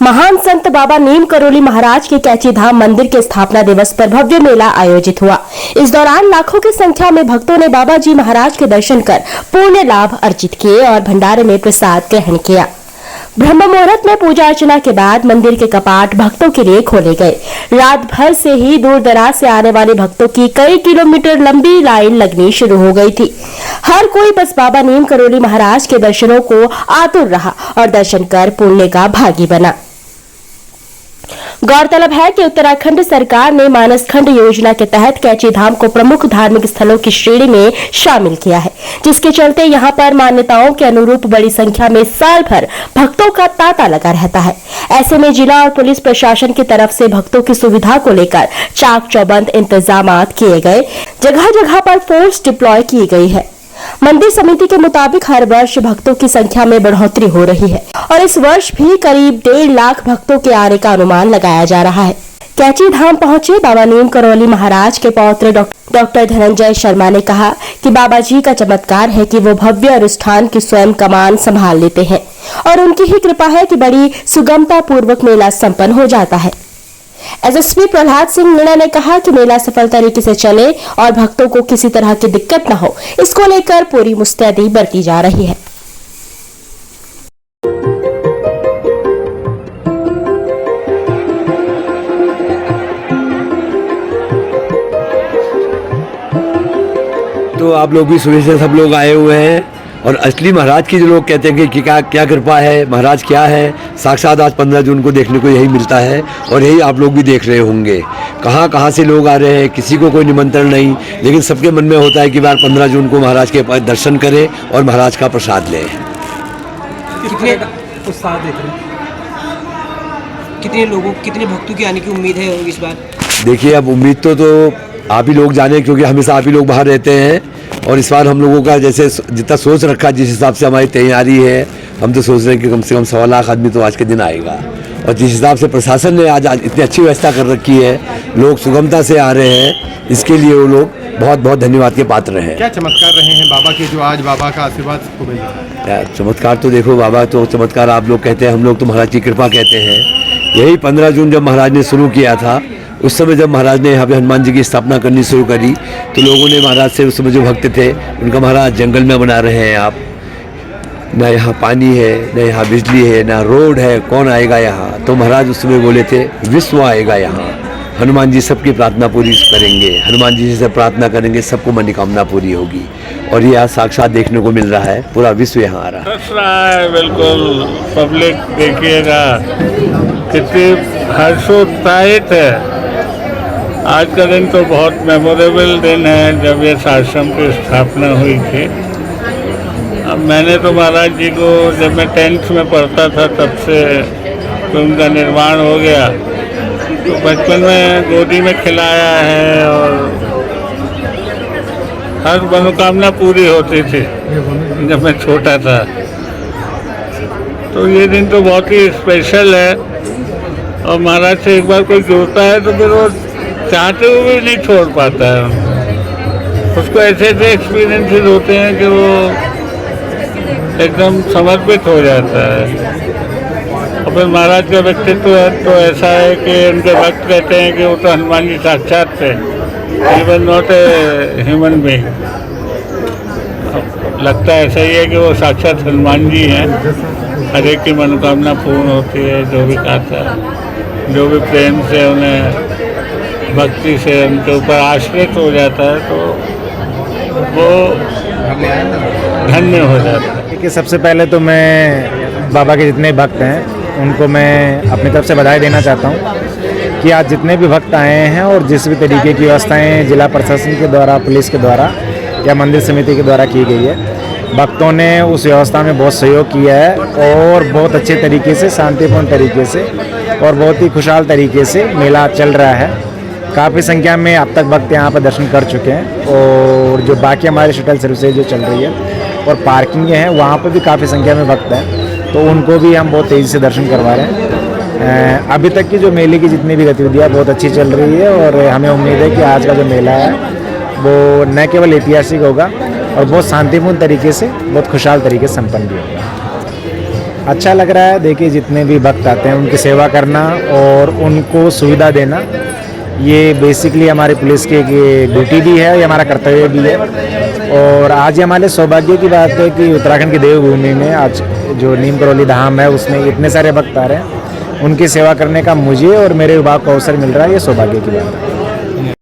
महान संत बाबा नीम करोली महाराज के कैची धाम मंदिर के स्थापना दिवस पर भव्य मेला आयोजित हुआ। इस दौरान लाखों की संख्या में भक्तों ने बाबा जी महाराज के दर्शन कर पुण्य लाभ अर्जित किए और भंडारे में प्रसाद ग्रहण किया। ब्रह्म मुहूर्त में पूजा अर्चना के बाद मंदिर के कपाट भक्तों के लिए खोले गए। रात भर से ही दूर दराज से आने वाले भक्तों की कई किलोमीटर लंबी लाइन लगनी शुरू हो गई थी। हर कोई बस बाबा नीम करोली महाराज के दर्शनों को आतुर रहा और दर्शन कर पुण्य का भागी बना। गौरतलब है कि उत्तराखंड सरकार ने मानसखंड योजना के तहत कैची धाम को प्रमुख धार्मिक स्थलों की श्रेणी में शामिल किया है, जिसके चलते यहां पर मान्यताओं के अनुरूप बड़ी संख्या में साल भर भक्तों का तांता लगा रहता है। ऐसे में जिला और पुलिस प्रशासन की तरफ से भक्तों की सुविधा को लेकर चाक चौबंद इंतजाम किए गए। जगह जगह पर फोर्स डिप्लॉय की गई है। मंदिर समिति के मुताबिक हर वर्ष भक्तों की संख्या में बढ़ोतरी हो रही है और इस वर्ष भी करीब 1.5 लाख भक्तों के आने का अनुमान लगाया जा रहा है। कैची धाम पहुंचे बाबा नीम करोली महाराज के पौत्र डॉक्टर धनंजय शर्मा ने कहा कि बाबा जी का चमत्कार है कि वो भव्य अनुष्ठान की स्वयं कमान संभाल लेते हैं और उनकी ही कृपा है कि बड़ी सुगमता पूर्वक मेला संपन्न हो जाता है। एसएसपी प्रहलाद सिंह मीणा ने कहा कि मेला सफल तरीके से चले और भक्तों को किसी तरह की दिक्कत न हो, इसको लेकर पूरी मुस्तैदी बरती जा रही है। तो आप लोग भी सुबह से सब लोग आए हुए हैं और असली महाराज की जो लोग कहते हैं कि क्या कृपा है, महाराज क्या है, साक्षात आज 15 जून को देखने को यही मिलता है और यही आप लोग भी देख रहे होंगे। कहाँ से लोग आ रहे हैं, किसी को कोई निमंत्रण नहीं, लेकिन सबके मन में होता है कि बार 15 जून को महाराज के दर्शन करें और महाराज का प्रसाद लें। कितने उत्साह देख रहे हैं, कितने लोगों, कितने भक्तों की आने की उम्मीद है इस बार? देखिए, अब उम्मीद तो आप ही लोग जाने, क्योंकि हमेशा आप ही लोग बाहर रहते हैं और इस बार हम लोगों का जैसे जितना सोच रखा, जिस हिसाब से हमारी तैयारी है, हम तो सोच रहे हैं कि कम से कम 1.25 लाख आदमी तो आज के दिन आएगा। और जिस हिसाब से प्रशासन ने आज इतनी अच्छी व्यवस्था कर रखी है, लोग सुगमता से आ रहे हैं, इसके लिए वो लोग बहुत बहुत धन्यवाद के पात्र हैं। क्या चमत्कार रहे हैं बाबा के, जो आज बाबा का आशीर्वाद को मिल रहा है? चमत्कार तो देखो, बाबा तो चमत्कार आप लोग कहते हैं, हम लोग तो महाराज की कृपा कहते हैं। यही 15 जून जब महाराज ने शुरू किया था, उस समय जब महाराज ने यहाँ पे हनुमान जी की स्थापना करनी शुरू करी, तो लोगों ने महाराज से उस समय जो भक्त थे उनका, महाराज जंगल में बना रहे हैं आप, ना यहाँ पानी है, ना यहाँ बिजली है, ना रोड है, कौन आएगा यहाँ? तो महाराज उस समय बोले थे, विश्व आएगा यहाँ, हनुमान जी सबकी प्रार्थना पूरी करेंगे, हनुमान जी से प्रार्थना करेंगे, सबको मनोकामना पूरी होगी। और ये आज साक्षात देखने को मिल रहा है, पूरा विश्व यहाँ आ रहा है। बिल्कुल, पब्लिक देखिएगा कितनी हर्षोत्साहित है। आज का दिन तो बहुत मेमोरेबल दिन है, जब ये आश्रम की स्थापना हुई थी। अब मैंने तो महाराज जी को जब मैं 10th में पढ़ता था तब से तो उनका निर्माण हो गया, तो बचपन में गोदी में खिलाया है और हर मनोकामना पूरी होती थी जब मैं छोटा था। तो ये दिन तो बहुत ही स्पेशल है और महाराज से एक बार कोई जुड़ता है तो फिर वो चाहते हुए भी नहीं छोड़ पाता है। उसको ऐसे एक्सपीरियंसेस होते हैं कि वो एकदम समर्पित हो जाता है। और फिर महाराज का व्यक्तित्व तो ऐसा है कि उनके भक्त कहते हैं कि वो तो हनुमान जी साक्षात थे, even not a human being. लगता ऐसा ही है कि वो साक्षात हनुमान जी हैं। हर एक की मनोकामना पूर्ण होती है, जो भी कहता है, जो भी प्रेम से उन्हें भक्ति से उनके ऊपर आश्रित हो जाता है तो वो धन्य हो जाता है। कि सबसे पहले तो मैं बाबा के जितने भक्त हैं उनको मैं अपनी तरफ से बधाई देना चाहता हूँ कि आज जितने भी भक्त आए हैं और जिस भी तरीके की व्यवस्थाएं जिला प्रशासन के द्वारा, पुलिस के द्वारा या मंदिर समिति के द्वारा की गई है, भक्तों ने उस व्यवस्था में बहुत सहयोग किया है और बहुत अच्छे तरीके से, शांतिपूर्ण तरीके से और बहुत ही खुशहाल तरीके से मेला चल रहा है। काफ़ी संख्या में अब तक भक्त यहाँ पर दर्शन कर चुके हैं और जो बाकी हमारी शटल सर्विसेज जो चल रही है और पार्किंगें हैं, वहाँ पर भी काफ़ी संख्या में भक्त हैं, तो उनको भी हम बहुत तेज़ी से दर्शन करवा रहे हैं। अभी तक की जो मेले की जितनी भी गतिविधियाँ बहुत अच्छी चल रही है और हमें उम्मीद है कि आज का जो मेला है वो न केवल ऐतिहासिक होगा और बहुत शांतिपूर्ण तरीके से, बहुत खुशहाल तरीके से संपन्न भी होगा। अच्छा लग रहा है। देखिए जितने भी भक्त आते हैं उनकी सेवा करना और उनको सुविधा देना, ये बेसिकली हमारी पुलिस की एक ड्यूटी भी है, ये हमारा कर्तव्य भी है। और आज ये हमारे सौभाग्य की बात है कि उत्तराखंड की देवभूमि में आज जो नीम करौली धाम है उसमें इतने सारे भक्त आ रहे हैं, उनकी सेवा करने का मुझे और मेरे विभाग को अवसर मिल रहा है, ये सौभाग्य की बात है।